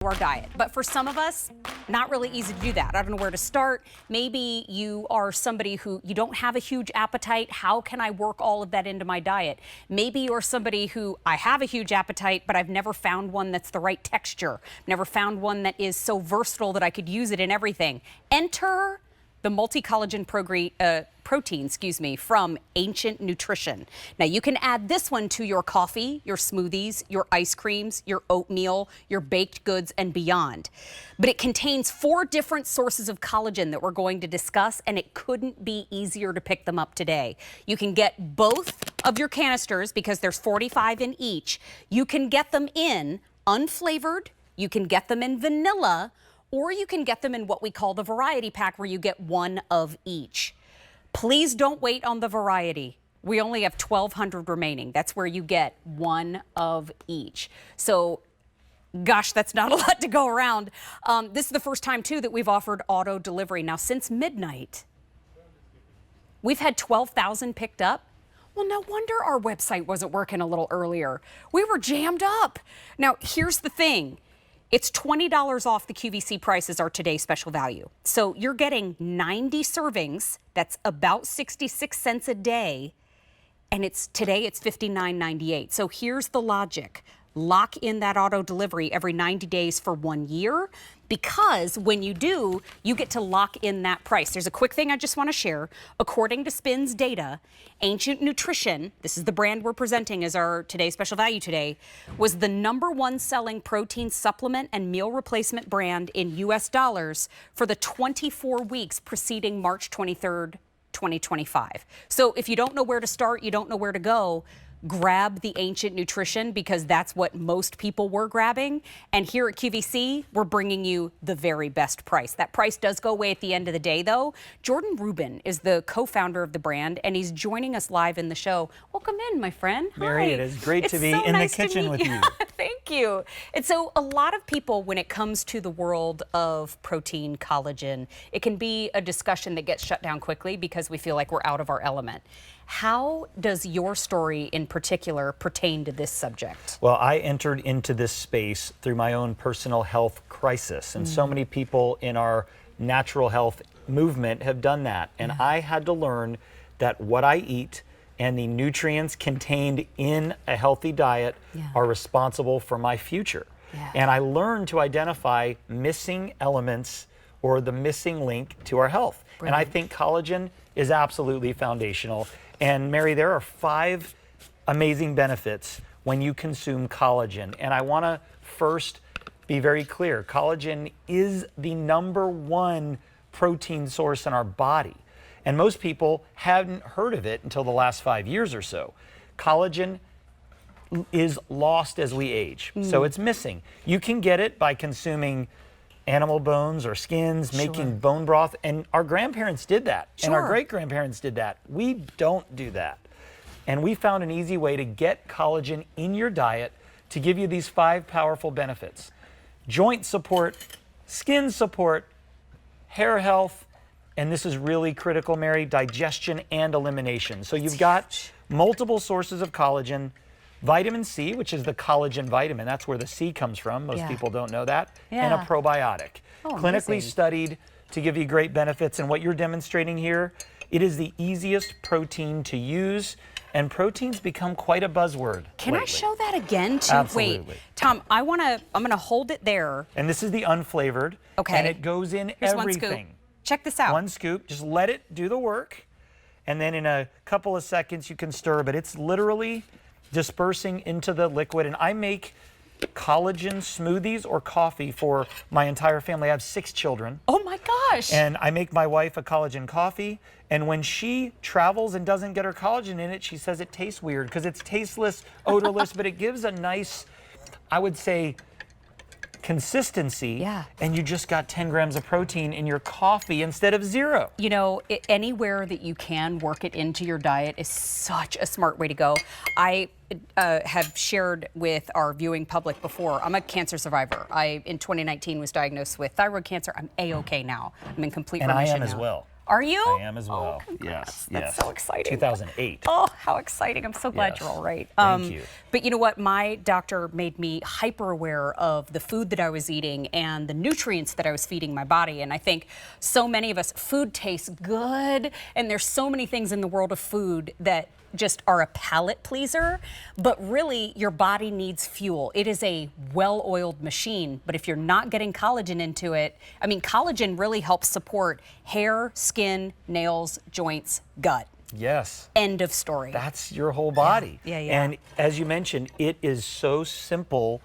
our diet. But for some of us, not really easy to do that. I don't know where to start. Maybe you are somebody who you don't have a huge appetite. How can I work all of that into my diet? Maybe you're somebody who I have a huge appetite, but I've never found one that's the right texture. Never found one that is so versatile that I could use it in everything. Enter the multi-collagen protein, from Ancient Nutrition. Now you can add this one to your coffee, your smoothies, your ice creams, your oatmeal, your baked goods, and beyond. But it contains 4 different sources of collagen that we're going to discuss, and it couldn't be easier to pick them up today. You can get both of your canisters because there's 45 in each. You can get them in unflavored, you can get them in vanilla, or you can get them in what we call the variety pack, where you get 1 of each. Please don't wait on the variety. We only have 1,200 remaining. That's where you get 1 of each. So, gosh, that's not a lot to go around. This is the first time, too, that we've offered auto delivery. Now, since midnight, we've had 12,000 picked up. Well, no wonder our website wasn't working a little earlier. We were jammed up. Now, here's the thing. It's $20 off the QVC prices, our today's special value. So you're getting 90 servings. That's about 66 cents a day. And today it's $59.98. So here's the logic. Lock in that auto delivery every 90 days for 1 year, because when you do, you get to lock in that price. There's a quick thing I just want to share. According to Spin's data, Ancient Nutrition, this is the brand we're presenting as our today's special value today, was the #1 selling protein supplement and meal replacement brand in US dollars for the 24 weeks preceding March 23rd, 2025. So if you don't know where to start, you don't know where to go, grab the Ancient Nutrition, because that's what most people were grabbing. And here at QVC, we're bringing you the very best price. That price does go away at the end of the day, though. Jordan Rubin is the co-founder of the brand, and he's joining us live in the show. Welcome in, my friend. Mary, Hi. it is great to be in the kitchen with you. Thank you. And so a lot of people, when it comes to the world of protein, collagen, it can be a discussion that gets shut down quickly because we feel like we're out of our element. How does your story in particular pertain to this subject? Well, I entered into this space through my own personal health crisis, and so many people in our natural health movement have done that. And I had to learn that what I eat and the nutrients contained in a healthy diet are responsible for my future. And I learned to identify missing elements or the missing link to our health. And I think collagen is absolutely foundational. And Mary, there are 5 amazing benefits when you consume collagen. And I want to first be very clear. Collagen is the #1 protein source in our body. And most people hadn't heard of it until the last 5 years or so. Collagen is lost as we age, so it's missing. You can get it by consuming animal bones or skins, making bone broth, and our grandparents did that, and our great-grandparents did that. We don't do that. And we found an easy way to get collagen in your diet to give you these 5 powerful benefits: joint support, skin support, hair health, and this is really critical, Mary, digestion and elimination. So you've got multiple sources of collagen. Vitamin C, which is the collagen vitamin, that's where the C comes from. Most people don't know that. And a probiotic. Clinically studied to give you great benefits. And what you're demonstrating here, it is the easiest protein to use. And proteins become quite a buzzword. Can I show that again too? Absolutely. Wait, Tom, I'm gonna hold it there. And this is the unflavored. Okay. And it goes in Here's everything. 1 scoop. Check this out. 1 scoop, just let it do the work. And then in a couple of seconds you can stir, but it's literally dispersing into the liquid. And I make collagen smoothies or coffee for my entire family. I have 6 children. Oh my gosh. And I make my wife a collagen coffee. And when she travels and doesn't get her collagen in it, she says it tastes weird because it's tasteless, odorless, but it gives a nice, I would say, consistency. And you just got 10 grams of protein in your coffee instead of 0. You know, anywhere that you can work it into your diet is such a smart way to go. I have shared with our viewing public before, I'm a cancer survivor. I, in 2019, was diagnosed with thyroid cancer. I'm A-OK now. I'm in complete remission And I am now. as well. Are you? I am as well. Oh, congrats. Yes. That's yes. so exciting. 2008. Oh, how exciting. I'm so glad Yes. you're all right. Thank you. But you know what? My doctor made me hyper aware of the food that I was eating and the nutrients that I was feeding my body. And I think so many of us, food tastes good. And there's so many things in the world of food that just are a palate pleaser, but really your body needs fuel. It is a well-oiled machine, but if you're not getting collagen into it, I mean, collagen really helps support hair, skin, nails, joints, gut. Yes. End of story. That's your whole body. Yeah, yeah. And as you mentioned, it is so simple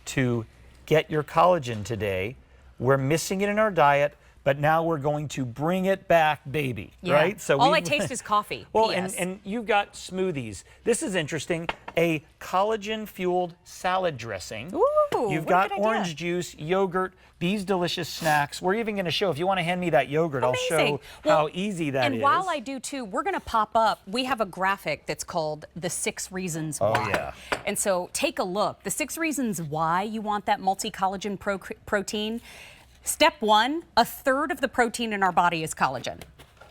to get your collagen today. We're missing it in our diet, but now we're going to bring it back, baby, Yeah. right? So all I taste is coffee. Well, PS. and you've got smoothies. This is interesting. A collagen-fueled salad dressing. Ooh, You've what a got good idea. orange juice, yogurt, these delicious snacks. We're even going to show, if you want to hand me that yogurt, I'll Amazing. show Well, how easy that is. And while I do too, we're going to pop up. We have a graphic that's called the 6 Reasons Why. Oh, yeah. And so take a look. The 6 reasons why you want that multi-collagen protein. Step 1, a third of the protein in our body is collagen.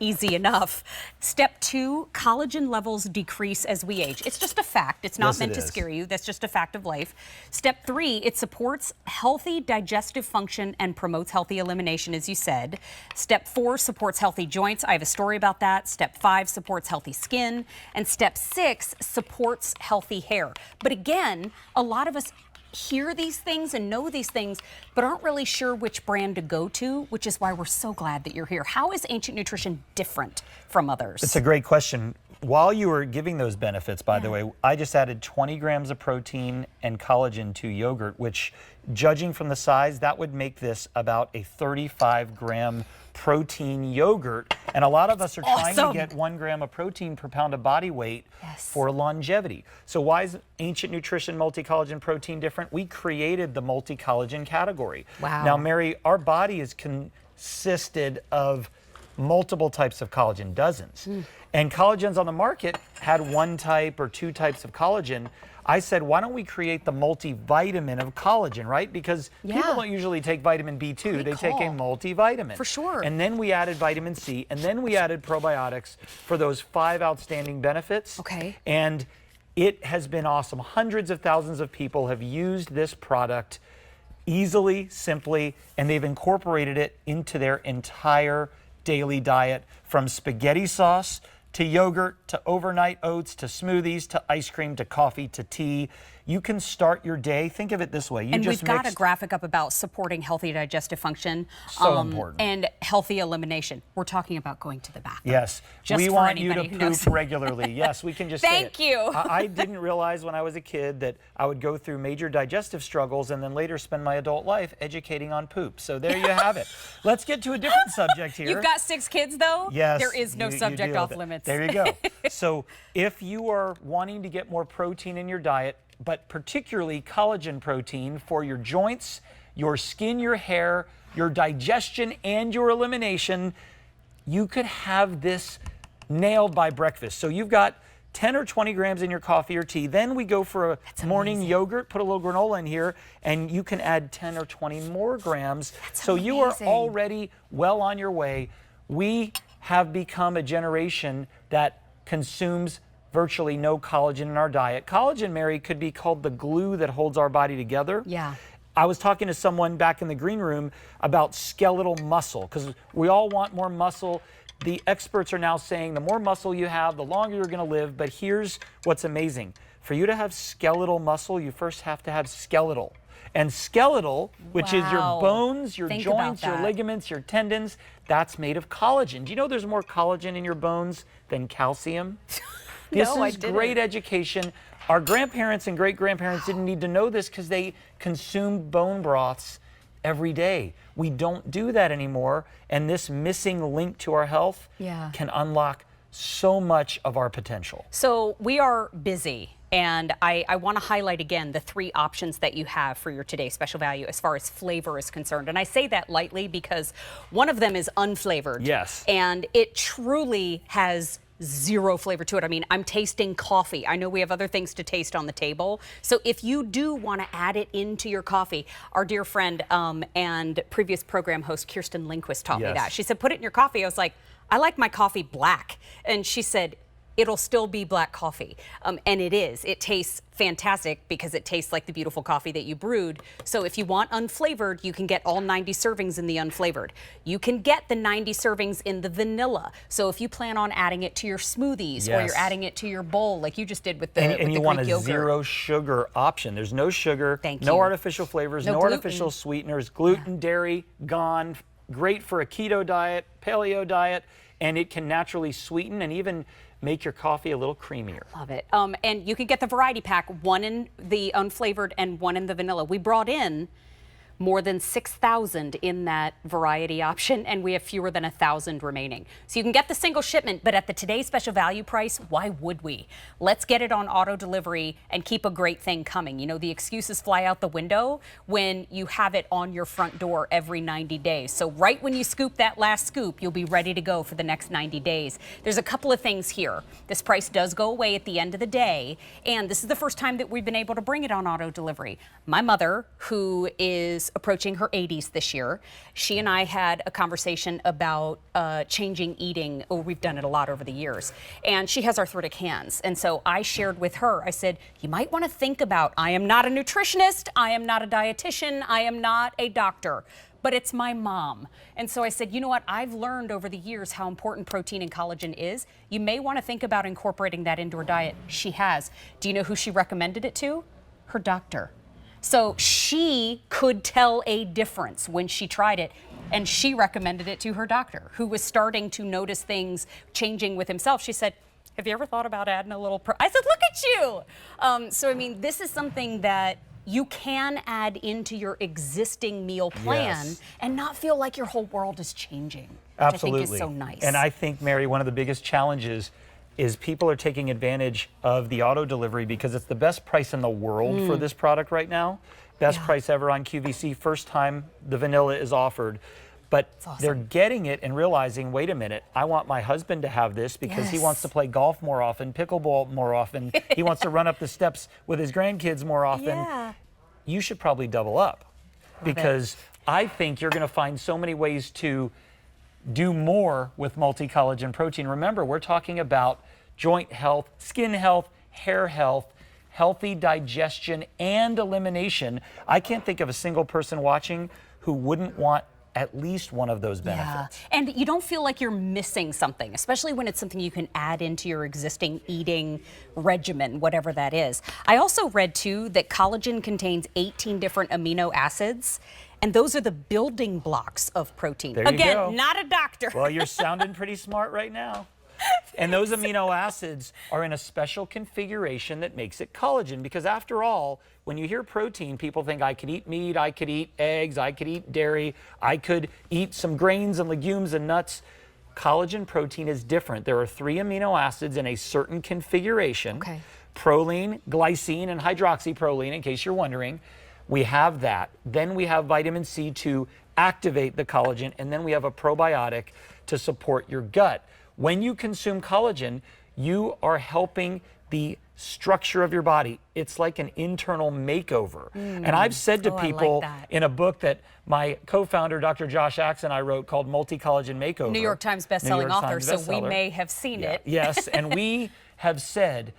Easy enough. Step 2, collagen levels decrease as we age. It's just a fact. It's not Yes, meant it to is. scare you. That's just a fact of life. Step 3, it supports healthy digestive function and promotes healthy elimination, as you said. Step 4 supports healthy joints. I have a story about that. Step 5 supports healthy skin. And step 6 supports healthy hair. But again, a lot of us hear these things and know these things, but aren't really sure which brand to go to, which is why we're so glad that you're here. How is Ancient Nutrition different from others? It's a great question. While you were giving those benefits, by the way, I just added 20 grams of protein and collagen to yogurt, which, judging from the size, that would make this about a 35-gram protein yogurt. And a lot of us are trying to get 1 gram of protein per pound of body weight for longevity. So why is Ancient Nutrition multi-collagen protein different? We created the multi-collagen category. Wow. Now, Mary, our body is consisted of multiple types of collagen, dozens. And collagens on the market had 1 type or 2 types of collagen. I said, why don't we create the multivitamin of collagen, right? Because people don't usually take vitamin B2, they take a multivitamin. For sure. And then we added vitamin C, and then we added probiotics for those 5 outstanding benefits. Okay. And it has been awesome. Hundreds of thousands of people have used this product easily, simply, and they've incorporated it into their entire daily diet, from spaghetti sauce to yogurt, to overnight oats, to smoothies, to ice cream, to coffee, to tea. You can start your day. Think of it this way. And we've got a graphic up about supporting healthy digestive function. So important. And healthy elimination. We're talking about going to the bathroom. Yes. Just we for want you to anybody who knows. poop regularly. Yes, we can just say it. Thank you. I didn't realize when I was a kid that I would go through major digestive struggles and then later spend my adult life educating on poop. So there you have it. Let's get to a different subject here. You've got 6 kids, though? Yes. There is no you subject deal off with it. limits. There you go. So if you are wanting to get more protein in your diet, but particularly collagen protein for your joints, your skin, your hair, your digestion, and your elimination, you could have this nailed by breakfast. So you've got 10 or 20 grams in your coffee or tea. Then we go for a morning yogurt, put a little granola in here, and you can add 10 or 20 more grams. So you are already well on your way. We have become a generation that consumes virtually no collagen in our diet. Collagen, Mary, could be called the glue that holds our body together. Yeah. I was talking to someone back in the green room about skeletal muscle, because we all want more muscle. The experts are now saying the more muscle you have, the longer you're going to live. But here's what's amazing. For you to have skeletal muscle, you first have to have skeletal. And skeletal, which is your bones, your joints, your ligaments, your tendons, that's made of collagen. Do you know there's more collagen in your bones than calcium? This is great education. Our grandparents and great-grandparents didn't need to know this because they consumed bone broths every day. We don't do that anymore, and this missing link to our health can unlock so much of our potential. So we are busy, and I want to highlight again the 3 options that you have for your today's special value as far as flavor is concerned. And I say that lightly because one of them is unflavored. Yes. And it truly has zero flavor to it. I mean, I'm tasting coffee. I know we have other things to taste on the table. So if you do want to add it into your coffee, our dear friend and previous program host Kirsten Lindquist taught me that. She said, put it in your coffee. I was like, I like my coffee black. And she said, it'll still be black coffee. And it is. It tastes fantastic because it tastes like the beautiful coffee that you brewed. So if you want unflavored, you can get all 90 servings in the unflavored. You can get the 90 servings in the vanilla. So if you plan on adding it to your smoothies or you're adding it to your bowl like you just did with the and you Greek want a yogurt. zero sugar option. There's no sugar, no artificial flavors, no artificial sweeteners, gluten, dairy, gone. Great for a keto diet, paleo diet, and it can naturally sweeten and even make your coffee a little creamier. Love it. And you can get the variety pack, one in the unflavored and one in the vanilla. We brought in more than 6,000 in that variety option, and we have fewer than 1,000 remaining. So you can get the single shipment, but at the today's special value price, why would we? Let's get it on auto delivery and keep a great thing coming. You know, the excuses fly out the window when you have it on your front door every 90 days. So right when you scoop that last scoop, you'll be ready to go for the next 90 days. There's a couple of things here. This price does go away at the end of the day, and this is the first time that we've been able to bring it on auto delivery. My mother, who is approaching her 80s this year, she and I had a conversation about changing eating. Oh, we've done it a lot over the years. And she has arthritic hands. And so I shared with her, I said, you might want to think about, I am not a nutritionist, I am not a dietitian, I am not a doctor, but it's my mom. And so I said, you know what? I've learned over the years how important protein and collagen is. You may want to think about incorporating that into her diet. She has. Do you know who she recommended it to? Her doctor. So she could tell a difference when she tried it, and she recommended it to her doctor, who was starting to notice things changing with himself. She said, have you ever thought about adding a little I said, look at you. So, I mean, this is something that you can add into your existing meal plan and not feel like your whole world is changing, which I think is so nice. And I think, Mary, one of the biggest challenges is people are taking advantage of the auto delivery because it's the best price in the world for this product right now. Best price ever on QVC, first time the vanilla is offered. But they're getting it and realizing, wait a minute, I want my husband to have this because he wants to play golf more often, pickleball more often. He wants to run up the steps with his grandkids more often. You should probably double up because I think you're going to find so many ways to do more with multi-collagen protein. Remember, we're talking about joint health, skin health, hair health, healthy digestion, and elimination. I can't think of a single person watching who wouldn't want at least one of those benefits. And you don't feel like you're missing something, especially when it's something you can add into your existing eating regimen, whatever that is. I also read, too, that collagen contains 18 different amino acids, and those are the building blocks of protein. There you go. Again, not a doctor. Well, you're sounding pretty smart right now. And those amino acids are in a special configuration that makes it collagen, because after all, when you hear protein, people think I could eat meat, I could eat eggs, I could eat dairy, I could eat some grains and legumes and nuts. Collagen protein is different. There are 3 amino acids in a certain configuration. Proline, glycine, and hydroxyproline, in case you're wondering. We have that. Then we have vitamin C to activate the collagen, and then we have a probiotic to support your gut. When you consume collagen, you are helping the structure of your body. It's like an internal makeover. And I've said to people in a book that my co-founder, Dr. Josh Axe, and I wrote called Multi-Collagen Makeover. New York Times bestselling author, so we may have seen it. Yes, and we have said,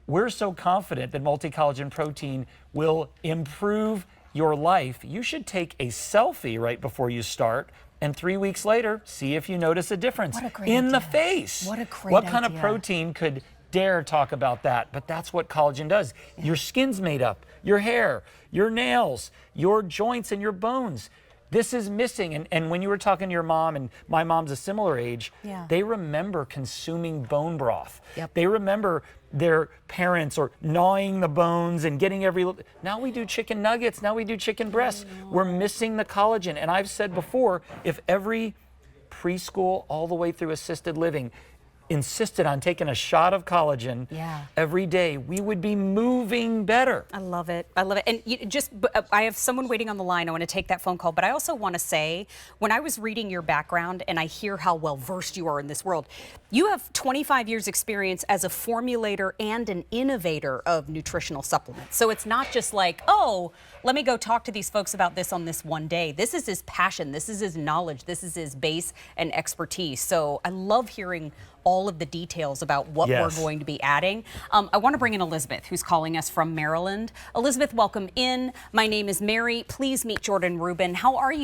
we're so confident that multi-collagen protein will improve your life. You should take a selfie right before you start, and 3 weeks later, see if you notice a difference in the face. What a great What kind of protein could dare talk about that? But that's what collagen does. Your skin's made up, your hair, your nails, your joints, and your bones. This is missing. And when you were talking to your mom, and my mom's a similar age, they remember consuming bone broth. They remember their parents or gnawing the bones and getting every... Now we do chicken nuggets, now we do chicken breasts. We're missing the collagen. And I've said before, if every preschool all the way through assisted living insisted on taking a shot of collagen every day, we would be moving better. I love it. I love it. And I have someone waiting on the line. I want to take that phone call, but I also want to say, when I was reading your background and I hear how well versed you are in this world, you have 25 years experience as a formulator and an innovator of nutritional supplements. So it's not just like, oh, let me go talk to these folks about this on this one day. This is his passion. This is his knowledge. This is his base and expertise. So I love hearing all of the details about what we're going to be adding. I want to bring in Elizabeth, who's calling us from Maryland. Elizabeth, welcome in. My name is Mary. Please meet Jordan Rubin. How are you